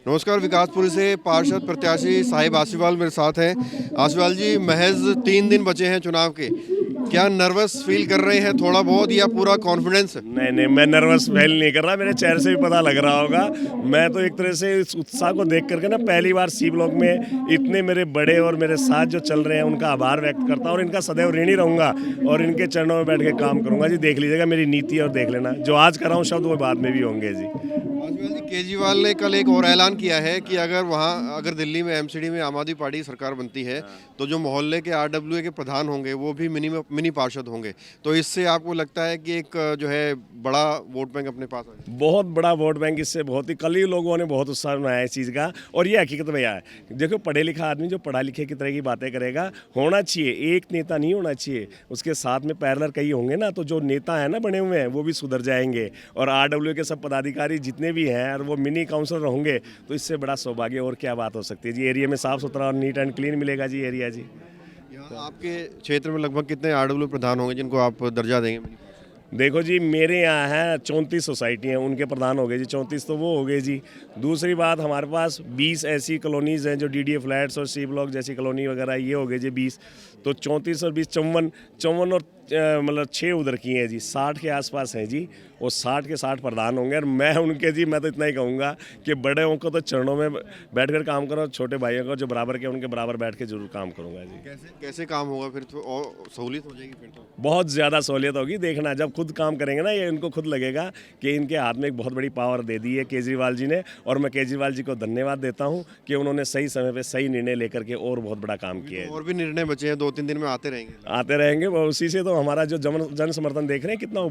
नमस्कार। विकासपुरी से पार्षद प्रत्याशी साहिब आसीवाल मेरे साथ हैं। आसीवाल जी, महज 3 दिन बचे हैं चुनाव के, क्या नर्वस फील कर रहे हैं थोड़ा बहुत या पूरा कॉन्फिडेंस है? नहीं नहीं, मैं नर्वस फील नहीं कर रहा। मेरे चेहरे से भी पता लग रहा होगा। मैं तो एक तरह से इस उत्साह को देख करके ना पहली बार सी ब्लॉक में इतने मेरे बड़े और मेरे साथ जो चल रहे हैं उनका आभार व्यक्त करता हूँ और इनका सदैव ऋणी रहूंगा और इनके चरणों में बैठ के काम करूंगा जी। देख लीजिएगा मेरी नीति और देख लेना, जो आज कर रहा हूँ शब्द वो बाद में भी होंगे जी। आसीवाल जी, केजरीवाल ने कल एक और ऐलान किया है कि अगर दिल्ली में एमसीडी में आम आदमी पार्टी सरकार बनती है तो जो मोहल्ले के आरडब्ल्यूए के प्रधान होंगे वो भी मिनी पार्षद होंगे। तो इससे आपको लगता है कि एक जो है बड़ा वोट बैंक अपने पास आ जाए? बहुत बड़ा वोट बैंक इससे बहुत ही, कल ही लोगों ने बहुत उत्साह बनाया इस चीज़ का। और ये हकीकत भैया है, देखो पढ़े लिखा आदमी जो पढ़ा लिखे की तरह की बातें करेगा होना चाहिए, एक नेता नहीं होना चाहिए, उसके साथ में पैरेलल कई होंगे ना, तो जो नेता है ना बने हुए हैं वो भी सुधर जाएंगे और आरडब्ल्यू के सब पदाधिकारी जितने भी हैं और वो मिनी काउंसिलर होंगे तो इससे बड़ा सौभाग्य और क्या बात हो सकती है जी। एरिया में साफ सुथरा और नीट एंड क्लीन मिलेगा जी एरिया जी। यहाँ आपके क्षेत्र में लगभग कितने आरडब्ल्यू प्रधान होंगे जिनको आप दर्जा देंगे? देखो जी, मेरे यहाँ है 34 सोसाइटी हैं, उनके प्रधान हो गए जी 34, तो वो हो गए जी। दूसरी बात, हमारे पास 20 ऐसी कॉलोनीज़ हैं जो डीडीए फ्लैट्स और सी ब्लॉक जैसी कॉलोनी वगैरह, ये हो गए जी 20। तो 34 और 20 54 और मतलब 6 उधर की हैं जी, 60 के आसपास हैं जी। वो 60 के 60 प्रधान होंगे और मैं उनके जी, मैं तो इतना ही कहूँगा कि बड़े को तो चरणों में बैठकर काम करो, छोटे भाइयों को जो बराबर के उनके बराबर बैठ के जरूर काम करूँगा जी। कैसे काम होगा फिर तो? और सहूलियत हो जाएगी फिर तो? बहुत ज़्यादा सहूलियत होगी। देखना, जब खुद काम करेंगे ना, ये इनको खुद लगेगा कि इनके हाथ में एक बहुत बड़ी पावर दे दी है केजरीवाल जी ने। और मैं केजरीवाल जी को धन्यवाद देता हूँ कि उन्होंने सही समय पे सही निर्णय लेकर के और बहुत बड़ा काम किया है। और भी निर्णय बचे हैं, 2-3 दिन में आते रहेंगे और उसी से तो हमारा जो जन समर्थन देख रहे हैं कितना वो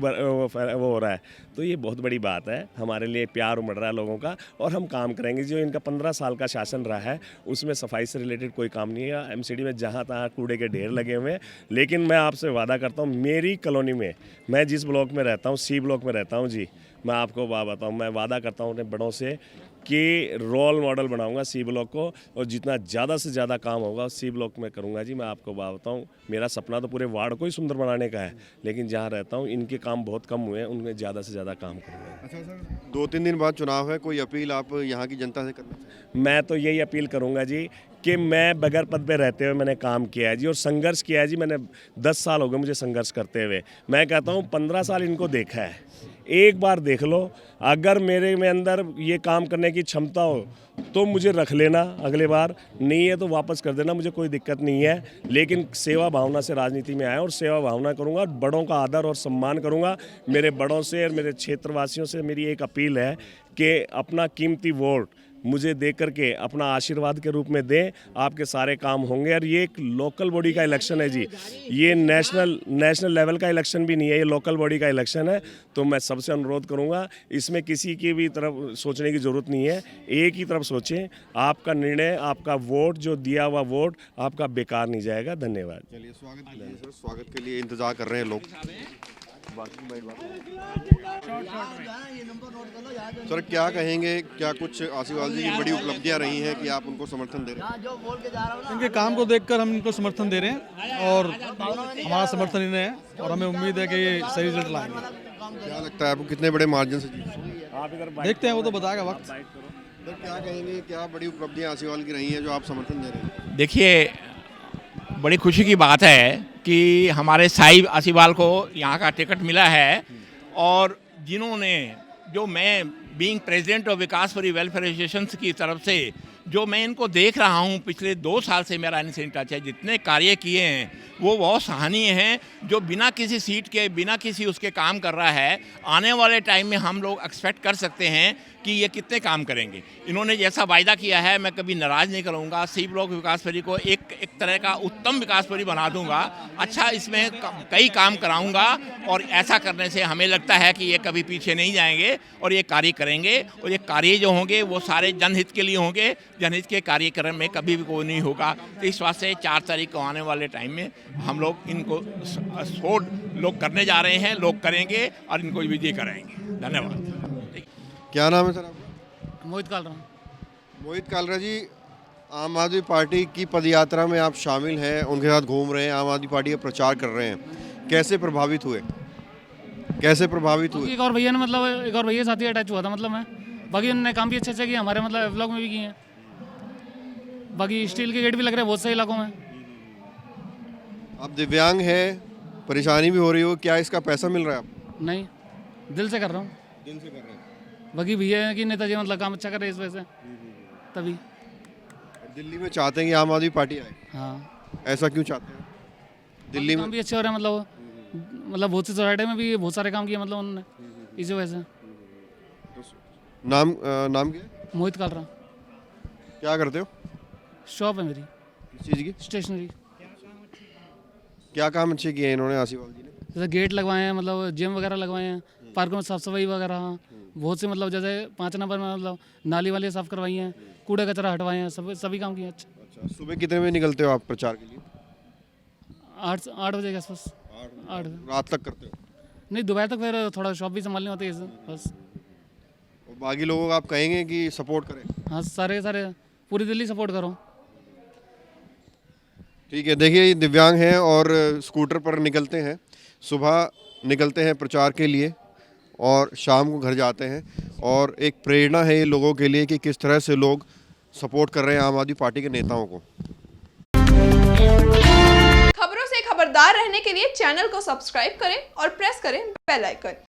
हो रहा है। तो ये बहुत बड़ी बात है, हमारे लिए प्यार उमड़ रहा है लोगों का और हम काम करेंगे। जो इनका 15 साल का शासन रहा है उसमें सफाई से रिलेटेड कोई काम नहीं है। एमसीडी में जहाँ तहाँ कूड़े के ढेर लगे हुए हैं, लेकिन मैं आपसे वादा करता हूँ मेरी कॉलोनी में, मैं जिस ब्लॉक में रहता हूँ, सी ब्लॉक में रहता हूँ जी, मैं आपको बात बताऊँ, मैं वादा करता हूँ अपने बड़ों से कि रोल मॉडल बनाऊंगा सी ब्लॉक को और जितना ज़्यादा से ज़्यादा काम होगा सी ब्लॉक में करूंगा जी। मैं आपको बात बताऊँ, मेरा सपना तो पूरे वार्ड को ही सुंदर बनाने का है, लेकिन जहाँ रहता हूँ इनके काम बहुत कम हुए हैं, उनमें ज़्यादा से ज़्यादा काम करूँगा। अच्छा सर, 2-3 दिन बाद चुनाव है, कोई अपील आप यहाँ की जनता से करना चाहेंगे? मैं तो यही अपील करूंगा जी कि मैं बगैर पद पे रहते हुए मैंने काम किया है जी और संघर्ष किया है जी। मैंने 10 साल हो गए मुझे संघर्ष करते हुए। मैं कहता हूँ 15 साल इनको देखा है, एक बार देख लो। अगर मेरे में अंदर ये काम करने की क्षमता हो तो मुझे रख लेना, अगले बार नहीं है तो वापस कर देना, मुझे कोई दिक्कत नहीं है। लेकिन सेवा भावना से राजनीति में आया और सेवा भावना करूंगा, बड़ों का आदर और सम्मान करूंगा। मेरे बड़ों से और मेरे क्षेत्रवासियों से मेरी एक अपील है कि अपना कीमती वोट मुझे दे करके अपना आशीर्वाद के रूप में दें, आपके सारे काम होंगे। और ये एक लोकल बॉडी का इलेक्शन है जी, ये नेशनल लेवल का इलेक्शन भी नहीं है, ये लोकल बॉडी का इलेक्शन है। तो मैं सबसे अनुरोध करूंगा, इसमें किसी की भी तरफ सोचने की ज़रूरत नहीं है, एक ही तरफ सोचें। आपका निर्णय, आपका वोट, जो दिया हुआ वोट आपका बेकार नहीं जाएगा। धन्यवाद। चलिए, स्वागत के लिए इंतजार कर रहे हैं लोग। सर, क्या कहेंगे, क्या कुछ आसीवाल जी की बड़ी उपलब्धियां रही हैं कि आप उनको समर्थन दे रहे हैं? इनके काम को देखकर हम इनको समर्थन दे रहे हैं और हमारा समर्थन इन्हें है और हमें उम्मीद है कि ये सही रिजल्ट लाएंगे। क्या लगता है आपको कितने बड़े मार्जिन से जीतेंगे? देखते हैं, वो तो बताएगा वक्त। सर, क्या कहेंगे, क्या बड़ी उपलब्धियां आसीवाल की रही हैं जो आप समर्थन दे रहे हैं? देखिए, बड़ी खुशी की बात है कि हमारे साहिब आसीवाल को यहाँ का टिकट मिला है और जिन्होंने, जो मैं being president of Vikaspuri welfare association की तरफ से जो मैं इनको देख रहा हूँ पिछले 2 साल से मेरा इनसे इन टच है, जितने कार्य किए हैं वो बहुत सराहनीय हैं। जो बिना किसी सीट के, बिना किसी उसके काम कर रहा है, आने वाले टाइम में हम लोग एक्सपेक्ट कर सकते हैं कि ये कितने काम करेंगे। इन्होंने जैसा वायदा किया है, मैं कभी नाराज़ नहीं करूँगा। सी ब्लॉक विकासपुरी को एक तरह का उत्तम विकासपुरी बना दूँगा, अच्छा इसमें कई काम कराऊँगा और ऐसा करने से हमें लगता है कि ये कभी पीछे नहीं जाएंगे और ये कार्य करेंगे। और ये कार्य जो होंगे वो सारे जनहित के लिए होंगे, जनहित के कार्यक्रम में कभी भी कोई नहीं होगा। तो इस वास्ते 4 तारीख को आने वाले टाइम में हम लोग इनको सपोर्ट लोग करने जा रहे हैं, लोग करेंगे और इनको विजय कराएंगे। धन्यवाद। क्या नाम है सर आपका? मोहित कालरा। मोहित कालरा जी, आम आदमी पार्टी की पदयात्रा में आप शामिल हैं, उनके साथ घूम रहे हैं, आम आदमी पार्टी का प्रचार कर रहे हैं, कैसे प्रभावित हुए? एक और भैया ने, मतलब एक और भैया साथी अटैच हुआ था, मतलब मैं बाकी उन्होंने काम भी अच्छे किए, हमारे मतलब ब्लॉक में भी किए हैं। बाकी स्टील के गेट भी लग रहे हैं बहुत से इलाकों में। आप दिव्यांग है, परेशानी भी हो रही हो, क्या इसका पैसा मिल रहा है आपको? नहीं, दिल से कर रहा हूँ। दिल से कर रहे हैं। बाकी भैया कि नेताजी मतलब काम अच्छा कर रहे हैं इस वजह से, तभी। दिल्ली में चाहते हैं कि आम आदमी पार्टी आए, हाँ, ऐसा क्यों चाहते हैं? दिल्ली में काम भी अच्छे हो रहे हैं, मतलब बहुत सी सोसाइटी में भी बहुत सारे काम किए मतलब उन्होंने, इसी वजह से। नाम नाम क्या है? मोहित कालरा, क्या करते हो? शॉप है मेरी किस चीज़ की? स्टेशनरी। क्या काम अच्छे किए हैं इन्होंने आसीवाल जी ने? जैसे गेट लगवाए हैं, मतलब जिम वगैरह लगवाए हैं, पार्कों में साफ सफाई वगैरह बहुत से, मतलब जैसे 5 नंबर में मतलब नाली वाली साफ करवाई हैं, कूड़े कचरा हटवाए हैं, सभी काम किए अच्छे। अच्छा, सुबह कितने बजे निकलते हो आप प्रचार के लिए? 8 बजे के आसपास। 8 रात तक करते हो? नहीं, दोपहर तक फिर थोड़ा शॉप भी संभालनी होती है इससे, बस। और बाकी लोगों को आप कहेंगे कि सपोर्ट करें? हाँ, सारे पूरी दिल्ली सपोर्ट करो। ठीक है, देखिए ये दिव्यांग हैं और स्कूटर पर निकलते हैं, सुबह निकलते हैं प्रचार के लिए और शाम को घर जाते हैं, और एक प्रेरणा है ये लोगों के लिए कि किस तरह से लोग सपोर्ट कर रहे हैं आम आदमी पार्टी के नेताओं को। खबरों से खबरदार रहने के लिए चैनल को सब्सक्राइब करें और प्रेस करें बेल आइकन।